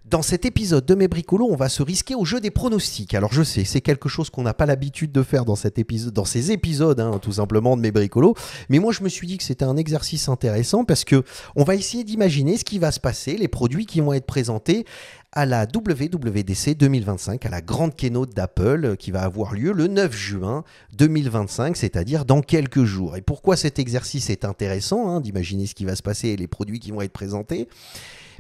Dans cet épisode de Mes Bricolos, on va se risquer au jeu des pronostics. Alors je sais, c'est quelque chose qu'on n'a pas l'habitude de faire dans ces épisodes, tout simplement, de Mes Bricolos. Mais moi, je me suis dit que c'était un exercice intéressant parce que on va essayer d'imaginer ce qui va se passer, les produits qui vont être présentés à la WWDC 2025, à la grande keynote d'Apple qui va avoir lieu le 9 juin 2025, c'est-à-dire dans quelques jours. Et pourquoi cet exercice est intéressant, d'imaginer ce qui va se passer et les produits qui vont être présentés ?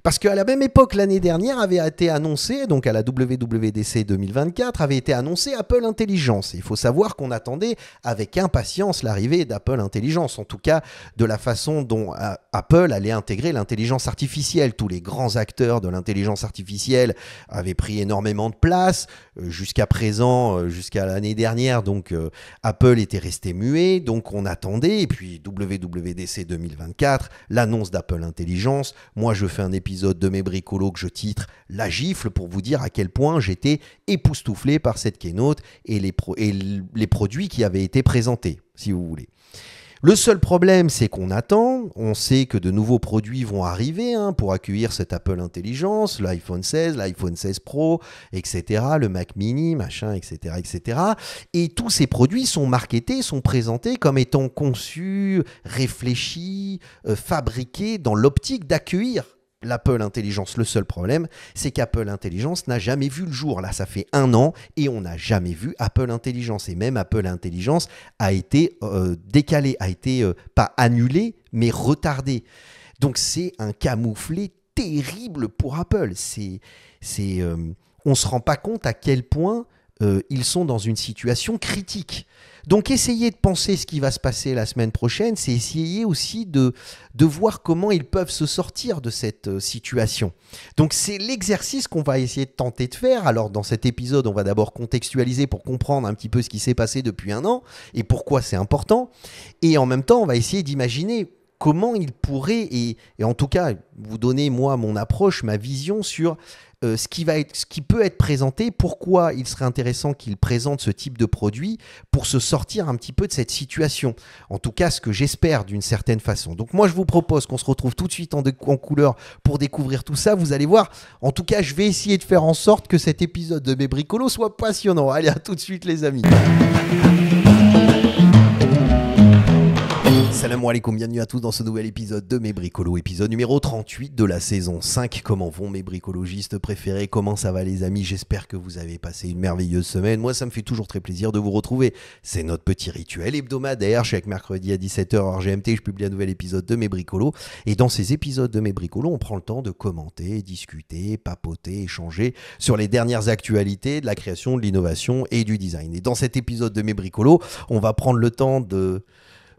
Parce qu'à la même époque, l'année dernière, avait été annoncé, donc à la WWDC 2024, avait été annoncé Apple Intelligence. Il faut savoir qu'on attendait avec impatience l'arrivée d'Apple Intelligence, en tout cas de la façon dont Apple allait intégrer l'intelligence artificielle. Tous les grands acteurs de l'intelligence artificielle avaient pris énormément de place. Jusqu'à présent, jusqu'à l'année dernière, donc Apple était resté muet, donc on attendait. Et puis WWDC 2024, l'annonce d'Apple Intelligence. Moi, je fais un épisode de Mes Bricolos que je titre La gifle pour vous dire à quel point j'étais époustouflé par cette keynote et les produits qui avaient été présentés, si vous voulez. Le seul problème, c'est qu'on attend. On sait que de nouveaux produits vont arriver pour accueillir cette Apple Intelligence, l'iPhone 16, l'iPhone 16 Pro, etc., le Mac Mini, machin, etc., etc. Et tous ces produits sont marketés, sont présentés comme étant conçus, réfléchis, fabriqués dans l'optique d'accueillir l'Apple Intelligence. Le seul problème, c'est qu'Apple Intelligence n'a jamais vu le jour. Là, ça fait 1 an et on n'a jamais vu Apple Intelligence. Et même Apple Intelligence a été décalé, a été pas annulé, mais retardé. Donc, c'est un camouflet terrible pour Apple. On ne se rend pas compte à quel point ils sont dans une situation critique. Donc, essayer de penser ce qui va se passer la semaine prochaine, c'est essayer aussi de voir comment ils peuvent se sortir de cette situation. Donc, c'est l'exercice qu'on va essayer de tenter de faire. Alors, dans cet épisode, on va d'abord contextualiser pour comprendre un petit peu ce qui s'est passé depuis 1 an et pourquoi c'est important. Et en même temps, on va essayer d'imaginer comment ils pourraient, et en tout cas, vous donner, moi, mon approche, ma vision sur ce qui peut être présenté, pourquoi il serait intéressant qu'ils présentent ce type de produit pour se sortir un petit peu de cette situation. En tout cas, ce que j'espère d'une certaine façon. Donc moi, je vous propose qu'on se retrouve tout de suite en couleur pour découvrir tout ça. Vous allez voir, en tout cas, je vais essayer de faire en sorte que cet épisode de Mes Bricolos soit passionnant. Allez, à tout de suite les amis. Salam alaikum, bienvenue à tous dans ce nouvel épisode de Mes Bricolos, épisode numéro 38 de la saison 5. Comment vont mes bricologistes préférés? Comment ça va les amis? J'espère que vous avez passé une merveilleuse semaine. Moi, ça me fait toujours très plaisir de vous retrouver. C'est notre petit rituel hebdomadaire. Chaque mercredi à 17h heure GMT, je publie un nouvel épisode de Mes Bricolos. Et dans ces épisodes de Mes Bricolos, on prend le temps de commenter, discuter, papoter, échanger sur les dernières actualités de la création, de l'innovation et du design. Et dans cet épisode de Mes Bricolos, on va prendre le temps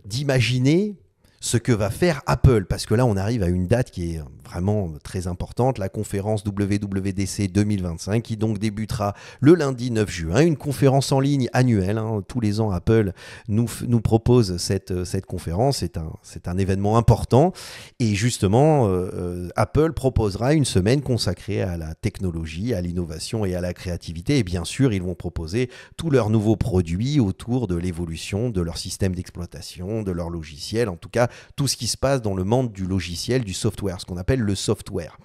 d'imaginer ce que va faire Apple, parce que là on arrive à une date qui est vraiment très importante, la conférence WWDC 2025 qui donc débutera le lundi 9 juin, une conférence en ligne annuelle, tous les ans Apple nous propose cette conférence, c'est un événement important et justement Apple proposera une semaine consacrée à la technologie, à l'innovation et à la créativité et bien sûr ils vont proposer tous leurs nouveaux produits autour de l'évolution de leur système d'exploitation, de leur logiciel, en tout cas tout ce qui se passe dans le monde du logiciel, du software, ce qu'on appelle le software.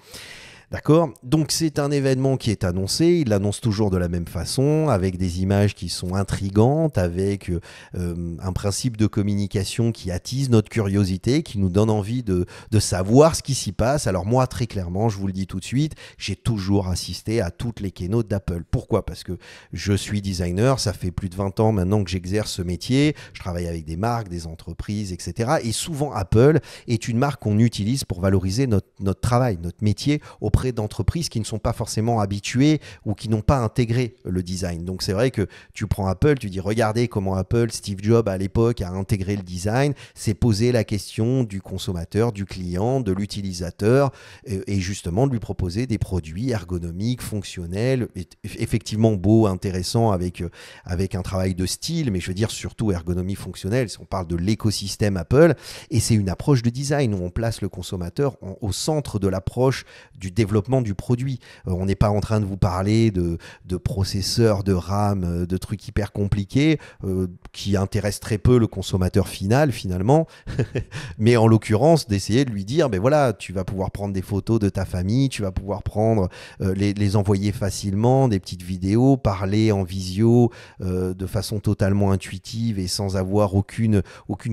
D'accord ? Donc c'est un événement qui est annoncé, il l'annonce toujours de la même façon, avec des images qui sont intrigantes, avec un principe de communication qui attise notre curiosité, qui nous donne envie de savoir ce qui s'y passe. Alors moi, très clairement, je vous le dis tout de suite, j'ai toujours assisté à toutes les keynotes d'Apple. Pourquoi ? Parce que je suis designer, ça fait plus de 20 ans maintenant que j'exerce ce métier, je travaille avec des marques, des entreprises, etc. Et souvent Apple est une marque qu'on utilise pour valoriser notre travail, notre métier auprès d'entreprises qui ne sont pas forcément habituées ou qui n'ont pas intégré le design. Donc c'est vrai que tu prends Apple, tu dis regardez comment Apple, Steve Jobs à l'époque a intégré le design, s'est posé la question du consommateur, du client, de l'utilisateur et justement de lui proposer des produits ergonomiques, fonctionnels, effectivement beaux, intéressants avec un travail de style, mais je veux dire surtout ergonomie fonctionnelle, si on parle de l'écosystème Apple, et c'est une approche de design où on place le consommateur au centre de l'approche du développement développement du produit. On n'est pas en train de vous parler de processeurs, de RAM, de trucs hyper compliqués qui intéressent très peu le consommateur final finalement. Mais en l'occurrence, d'essayer de lui dire, ben voilà, tu vas pouvoir prendre des photos de ta famille, tu vas pouvoir prendre les envoyer facilement, des petites vidéos, parler en visio de façon totalement intuitive et sans avoir aucune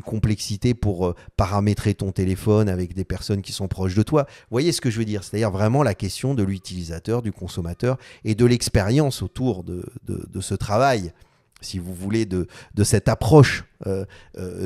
complexité pour paramétrer ton téléphone avec des personnes qui sont proches de toi. Vous voyez ce que je veux dire? C'est-à-dire vraiment la question de l'utilisateur, du consommateur et de l'expérience autour de ce travail, si vous voulez, de cette approche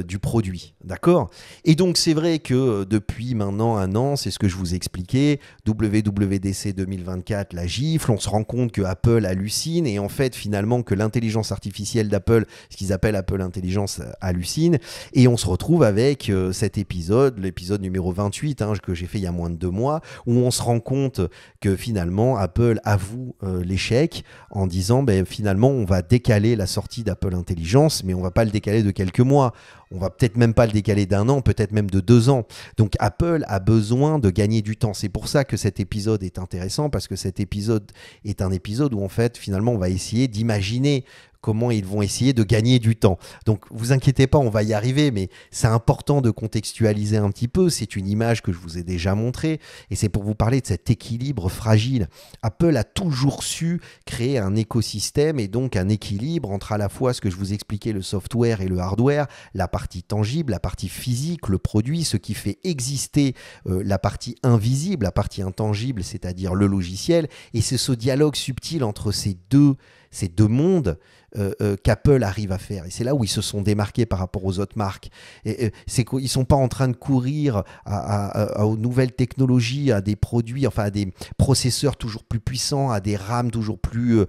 du produit. D'accord? Et donc, c'est vrai que depuis maintenant un an, c'est ce que je vous expliquais, WWDC 2024, la gifle, on se rend compte que Apple hallucine et en fait, finalement, que l'intelligence artificielle d'Apple, ce qu'ils appellent Apple Intelligence, hallucine. Et on se retrouve avec cet épisode, l'épisode numéro 28, que j'ai fait il y a moins de 2 mois, où on se rend compte que finalement, Apple avoue l'échec en disant, finalement, on va décaler la sortie d'Apple Intelligence, mais on ne va pas le décaler de quelques mois. On va peut-être même pas le décaler d'1 an, peut-être même de 2 ans. Donc Apple a besoin de gagner du temps. C'est pour ça que cet épisode est intéressant, parce que cet épisode est un épisode où en fait, finalement, on va essayer d'imaginer comment ils vont essayer de gagner du temps. Donc, vous inquiétez pas, on va y arriver, mais c'est important de contextualiser un petit peu. C'est une image que je vous ai déjà montrée et c'est pour vous parler de cet équilibre fragile. Apple a toujours su créer un écosystème et donc un équilibre entre à la fois ce que je vous expliquais, le software et le hardware, la partie tangible, la partie physique, le produit, ce qui fait exister la partie invisible, la partie intangible, c'est-à-dire le logiciel. Et c'est ce dialogue subtil entre ces deux mondes qu'Apple arrive à faire. Et c'est là où ils se sont démarqués par rapport aux autres marques. C'est qu'ils ne sont pas en train de courir aux nouvelles technologies, à des produits, enfin à des processeurs toujours plus puissants, à des RAM toujours plus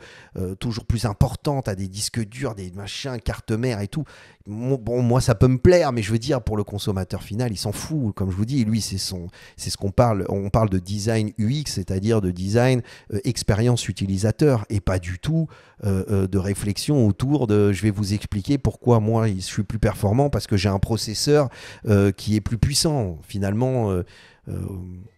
importantes, à des disques durs, des machins, cartes mères et tout. Bon, moi, ça peut me plaire, mais je veux dire, pour le consommateur final, il s'en fout. Comme je vous dis, lui, c'est ce qu'on parle. On parle de design UX, c'est-à-dire de design expérience utilisateur, et pas du tout de réflexion autour de je vais vous expliquer pourquoi moi je suis plus performant parce que j'ai un processeur qui est plus puissant. Finalement,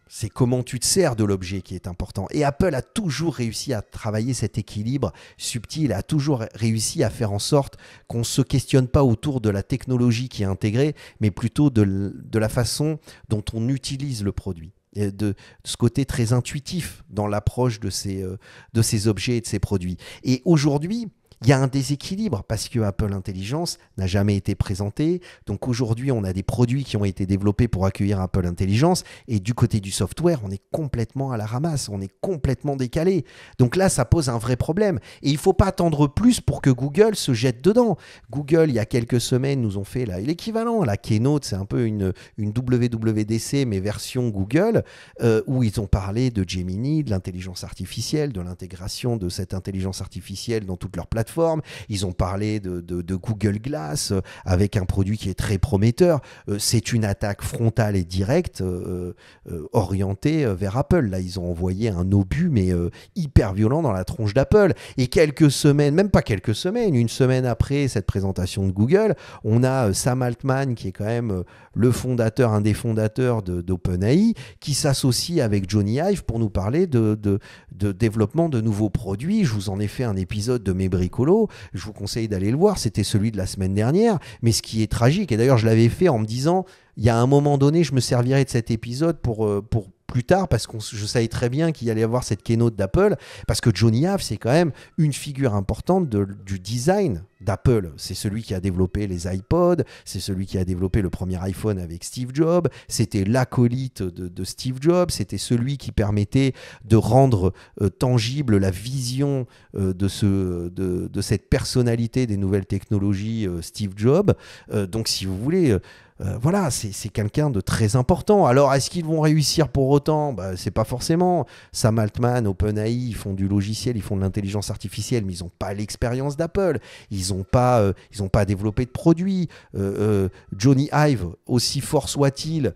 c'est comment tu te sers de l'objet qui est important. Et Apple a toujours réussi à travailler cet équilibre subtil, a toujours réussi à faire en sorte qu'on ne se questionne pas autour de la technologie qui est intégrée, mais plutôt de la façon dont on utilise le produit. De ce côté très intuitif dans l'approche de ces objets et de ces produits. Et aujourd'hui, il y a un déséquilibre parce que Apple Intelligence n'a jamais été présenté. Donc aujourd'hui, on a des produits qui ont été développés pour accueillir Apple Intelligence et du côté du software, on est complètement à la ramasse, on est complètement décalé. Donc là, ça pose un vrai problème. Et il ne faut pas attendre plus pour que Google se jette dedans. Google, il y a quelques semaines, nous ont fait l'équivalent. La Keynote, c'est un peu une WWDC, mais version Google, où ils ont parlé de Gemini, de l'intelligence artificielle, de l'intégration de cette intelligence artificielle dans toutes leurs plateformes. Ils ont parlé de Google Glass avec un produit qui est très prometteur. C'est une attaque frontale et directe orientée vers Apple. Là, ils ont envoyé un obus, mais hyper violent dans la tronche d'Apple. Et quelques semaines, même pas quelques semaines, une semaine après cette présentation de Google, on a Sam Altman, qui est quand même le fondateur, un des fondateurs d'OpenAI, qui s'associe avec Johnny Ive pour nous parler de développement de nouveaux produits. Je vous en ai fait un épisode de mes bricolos. Je vous conseille d'aller le voir. C'était celui de la semaine dernière. Mais ce qui est tragique, et d'ailleurs je l'avais fait en me disant, il y a un moment donné, je me servirai de cet épisode pour plus tard, parce que je savais très bien qu'il y allait y avoir cette keynote d'Apple, parce que Johnny Ive, c'est quand même une figure importante du design d'Apple. C'est celui qui a développé les iPods, c'est celui qui a développé le premier iPhone avec Steve Jobs, c'était l'acolyte de Steve Jobs, c'était celui qui permettait de rendre tangible la vision de cette personnalité des nouvelles technologies, Steve Jobs. Donc si vous voulez... voilà, c'est quelqu'un de très important. Alors, est-ce qu'ils vont réussir pour autant? C'est pas forcément. Sam Altman, OpenAI, ils font du logiciel, ils font de l'intelligence artificielle, mais ils n'ont pas l'expérience d'Apple. Ils n'ont pas développé de produits. Johnny Ive, aussi fort soit-il,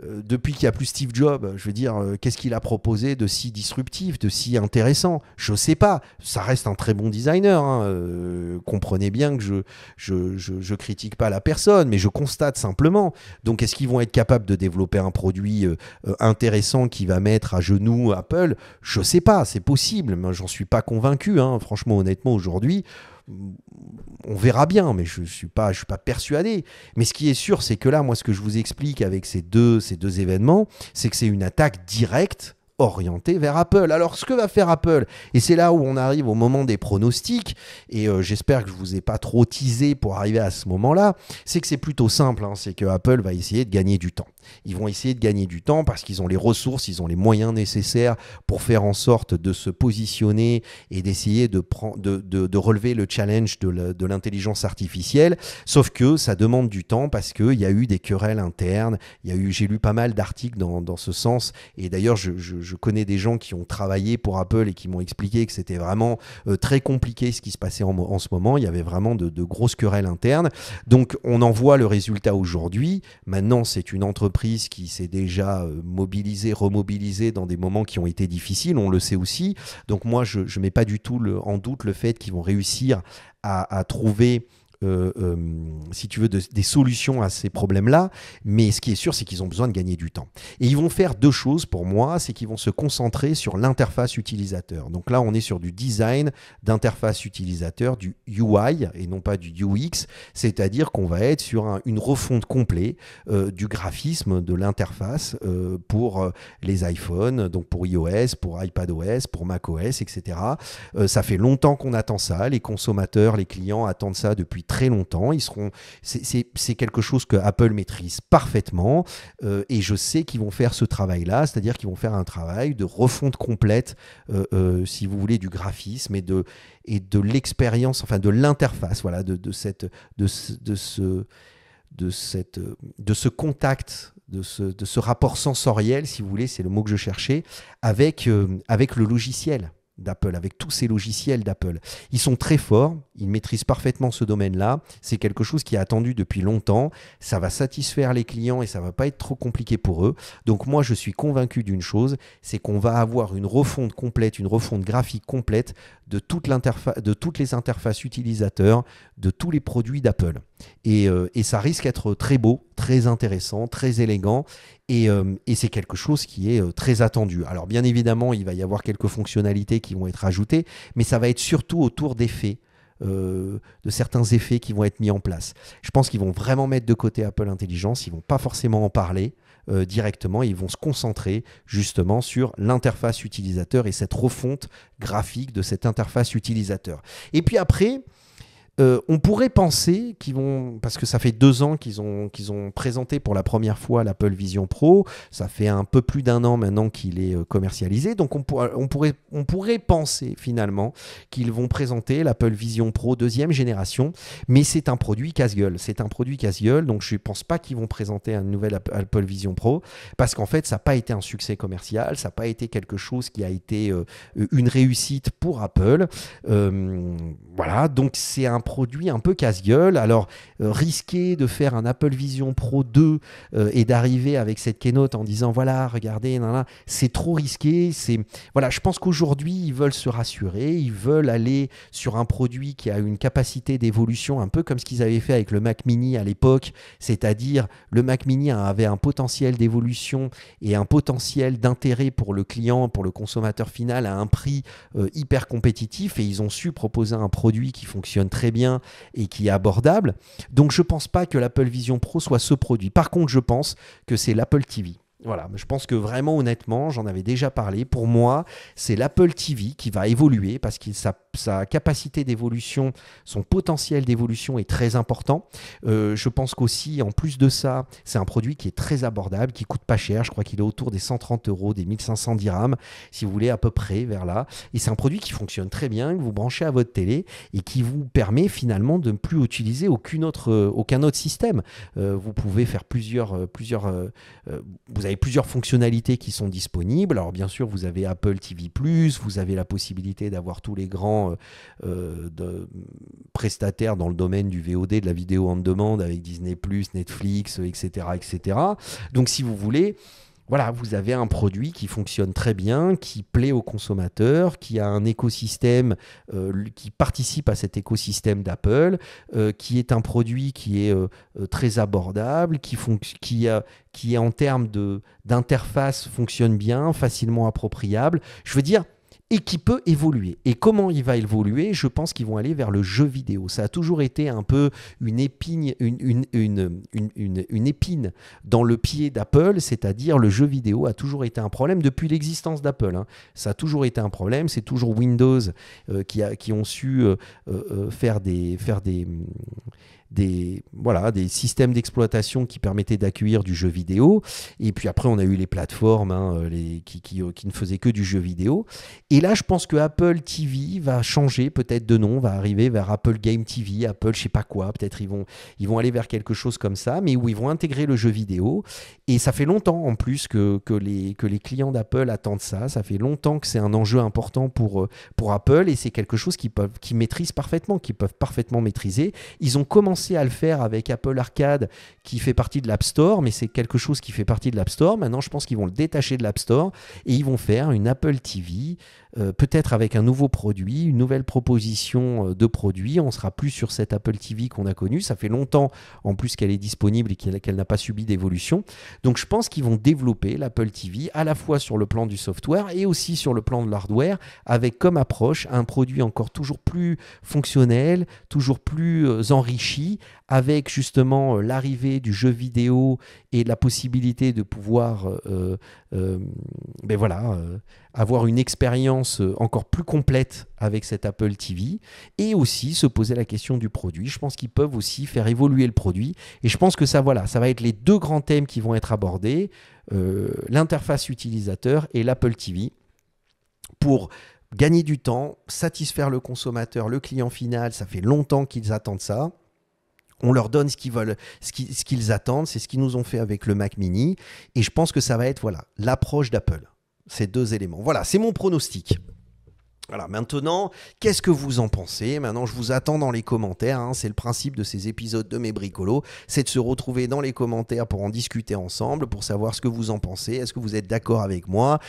depuis qu'il n'y a plus Steve Jobs, je veux dire, qu'est-ce qu'il a proposé de si disruptif, de si intéressant? Je ne sais pas. Ça reste un très bon designer. Hein. Comprenez bien que je critique pas la personne, mais je constate simplement. Donc, est-ce qu'ils vont être capables de développer un produit intéressant qui va mettre à genoux Apple? Je ne sais pas. C'est possible, mais j'en suis pas convaincu. Hein. Franchement, honnêtement, aujourd'hui, on verra bien, mais je suis pas persuadé. Mais ce qui est sûr, c'est que là, moi, ce que je vous explique avec ces deux événements, c'est que c'est une attaque directe orientée vers Apple. Alors, ce que va faire Apple, et c'est là où on arrive au moment des pronostics, et j'espère que je vous ai pas trop teasé pour arriver à ce moment-là, c'est que c'est plutôt simple, hein, c'est que Apple va essayer de gagner du temps. Ils vont essayer de gagner du temps parce qu'ils ont les ressources, ils ont les moyens nécessaires pour faire en sorte de se positionner et d'essayer de relever le challenge de l'intelligence artificielle. Sauf que ça demande du temps parce qu'il y a eu des querelles internes. J'ai lu pas mal d'articles dans ce sens. Et d'ailleurs, je connais des gens qui ont travaillé pour Apple et qui m'ont expliqué que c'était vraiment très compliqué ce qui se passait en ce moment. Il y avait vraiment de grosses querelles internes. Donc, on en voit le résultat aujourd'hui. Maintenant, c'est une entreprise qui s'est déjà mobilisée, remobilisée dans des moments qui ont été difficiles, on le sait aussi. Donc moi, je ne mets pas du tout en doute le fait qu'ils vont réussir à trouver si tu veux, des solutions à ces problèmes-là. Mais ce qui est sûr, c'est qu'ils ont besoin de gagner du temps. Et ils vont faire deux choses pour moi, c'est qu'ils vont se concentrer sur l'interface utilisateur. Donc là, on est sur du design d'interface utilisateur, du UI et non pas du UX, c'est-à-dire qu'on va être sur une refonte complète du graphisme de l'interface pour les iPhones, donc pour iOS, pour iPadOS, pour macOS, etc. Ça fait longtemps qu'on attend ça, les consommateurs, les clients attendent ça depuis très longtemps. C'est quelque chose que Apple maîtrise parfaitement et je sais qu'ils vont faire ce travail-là, c'est-à-dire qu'ils vont faire un travail de refonte complète, si vous voulez, du graphisme et de l'expérience, enfin de l'interface, voilà, de ce contact, de ce rapport sensoriel, si vous voulez, c'est le mot que je cherchais, avec le logiciel d'Apple, avec tous ces logiciels d'Apple. Ils sont très forts, ils maîtrisent parfaitement ce domaine-là. C'est quelque chose qui est attendu depuis longtemps. Ça va satisfaire les clients et ça ne va pas être trop compliqué pour eux. Donc moi, je suis convaincu d'une chose, c'est qu'on va avoir une refonte complète, une refonte graphique complète de toutes les interfaces utilisateurs, de tous les produits d'Apple. Et ça risque d'être très beau, très intéressant, très élégant. Et c'est quelque chose qui est très attendu. Alors bien évidemment, il va y avoir quelques fonctionnalités qui vont être ajoutées, mais ça va être surtout autour d'effets, de certains effets qui vont être mis en place. Je pense qu'ils vont vraiment mettre de côté Apple Intelligence, ils ne vont pas forcément en parler directement, ils vont se concentrer justement sur l'interface utilisateur et cette refonte graphique de cette interface utilisateur. Et puis après, on pourrait penser qu'ils vont, parce que ça fait 2 ans qu'ils ont présenté pour la première fois l'Apple Vision Pro, ça fait un peu plus d'1 an maintenant qu'il est commercialisé, donc on pourrait penser finalement qu'ils vont présenter l'Apple Vision Pro 2e génération, mais c'est un produit casse-gueule, donc je ne pense pas qu'ils vont présenter un nouvel Apple Vision Pro, parce qu'en fait ça n'a pas été un succès commercial, ça n'a pas été quelque chose qui a été une réussite pour Apple, voilà, donc c'est un produit un peu casse-gueule. Alors, risquer de faire un Apple Vision Pro 2 et d'arriver avec cette keynote en disant voilà, regardez, c'est trop risqué. Voilà, je pense qu'aujourd'hui, ils veulent se rassurer, ils veulent aller sur un produit qui a une capacité d'évolution, un peu comme ce qu'ils avaient fait avec le Mac Mini à l'époque, c'est-à-dire le Mac Mini avait un potentiel d'évolution et un potentiel d'intérêt pour le client, pour le consommateur final à un prix hyper compétitif, et ils ont su proposer un produit qui fonctionne très bien et qui est abordable. Donc je ne pense pas que l'Apple Vision Pro soit ce produit. Par contre, je pense que c'est l'Apple TV. Voilà, je pense que vraiment honnêtement, j'en avais déjà parlé, pour moi, c'est l'Apple TV qui va évoluer parce que sa capacité d'évolution, son potentiel d'évolution est très important. Je pense qu'aussi, en plus de ça, c'est un produit qui est très abordable, qui coûte pas cher. Je crois qu'il est autour des 130 €, des 1500 dirhams, si vous voulez, à peu près vers là. Et c'est un produit qui fonctionne très bien, que vous branchez à votre télé et qui vous permet finalement de ne plus utiliser aucun autre système. Vous pouvez faire vous avez plusieurs fonctionnalités qui sont disponibles. Alors bien sûr, vous avez Apple TV+, vous avez la possibilité d'avoir tous les grands grands prestataires dans le domaine du VOD, de la vidéo on demande avec Disney+, Netflix, etc., etc. Donc si vous voulez, voilà, vous avez un produit qui fonctionne très bien, qui plaît aux consommateurs, qui a un écosystème, qui participe à cet écosystème d'Apple, qui est un produit qui est très abordable, qui est en termes d'interface fonctionne bien, facilement appropriable. Je veux dire, et qui peut évoluer. Et comment il va évoluer? Je pense qu'ils vont aller vers le jeu vidéo. Ça a toujours été un peu une épine dans le pied d'Apple, c'est-à-dire le jeu vidéo a toujours été un problème depuis l'existence d'Apple. Hein. Ça a toujours été un problème. C'est toujours Windows qui ont su faire des systèmes d'exploitation qui permettaient d'accueillir du jeu vidéo. Et puis après, on a eu les plateformes qui ne faisaient que du jeu vidéo. Et là, je pense que Apple TV va changer peut-être de nom, va arriver vers Apple Game TV, Apple je sais pas quoi. Peut-être ils vont aller vers quelque chose comme ça, mais où ils vont intégrer le jeu vidéo. Et ça fait longtemps en plus que les clients d'Apple attendent ça. Ça fait longtemps que c'est un enjeu important pour Apple et c'est quelque chose qu'ils maîtrisent parfaitement, qu'ils peuvent parfaitement maîtriser. Ils ont commencé à le faire avec Apple Arcade qui fait partie de l'App Store, mais c'est quelque chose qui fait partie de l'App Store. Maintenant, je pense qu'ils vont le détacher de l'App Store et ils vont faire une Apple TV, peut-être avec un nouveau produit, une nouvelle proposition de produit. On ne sera plus sur cette Apple TV qu'on a connue. Ça fait longtemps en plus qu'elle est disponible et qu'elle n'a pas subi d'évolution. Donc, je pense qu'ils vont développer l'Apple TV à la fois sur le plan du software et aussi sur le plan de l'hardware avec comme approche un produit encore toujours plus fonctionnel, toujours plus enrichi avec justement l'arrivée du jeu vidéo et la possibilité de pouvoir avoir une expérience encore plus complète avec cette Apple TV et aussi se poser la question du produit. Je pense qu'ils peuvent aussi faire évoluer le produit et je pense que ça va être les deux grands thèmes qui vont être abordés, l'interface utilisateur et l'Apple TV pour gagner du temps, satisfaire le consommateur, le client final. Ça fait longtemps qu'ils attendent ça. On leur donne ce qu'ils veulent, ce qu'ils attendent. C'est ce qu'ils nous ont fait avec le Mac Mini. Et je pense que ça va être l'approche d'Apple. Ces deux éléments. Voilà, c'est mon pronostic. Voilà, maintenant, qu'est-ce que vous en pensez? Maintenant, je vous attends dans les commentaires. Hein. C'est le principe de ces épisodes de Mes Bricolos. C'est de se retrouver dans les commentaires pour en discuter ensemble, pour savoir ce que vous en pensez. Est-ce que vous êtes d'accord avec moi?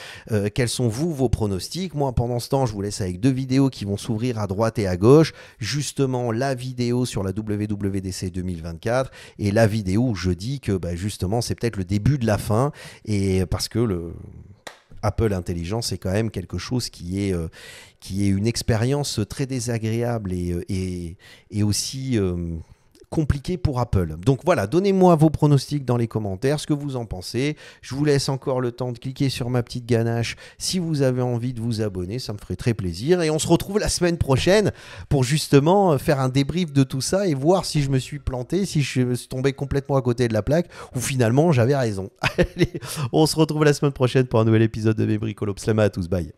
Quels sont vos pronostics? Moi, pendant ce temps, je vous laisse avec deux vidéos qui vont s'ouvrir à droite et à gauche. Justement, la vidéo sur la WWDC 2024 et la vidéo où je dis que justement, c'est peut-être le début de la fin. Et parce que Apple Intelligence, c'est quand même quelque chose qui est une expérience très désagréable et aussi compliqué pour Apple. Donc voilà, donnez-moi vos pronostics dans les commentaires, ce que vous en pensez. Je vous laisse encore le temps de cliquer sur ma petite ganache si vous avez envie de vous abonner, ça me ferait très plaisir. Et on se retrouve la semaine prochaine pour justement faire un débrief de tout ça et voir si je me suis planté, si je suis tombé complètement à côté de la plaque ou finalement j'avais raison. Allez, on se retrouve la semaine prochaine pour un nouvel épisode de Mes Bricolos. Salam à tous, bye.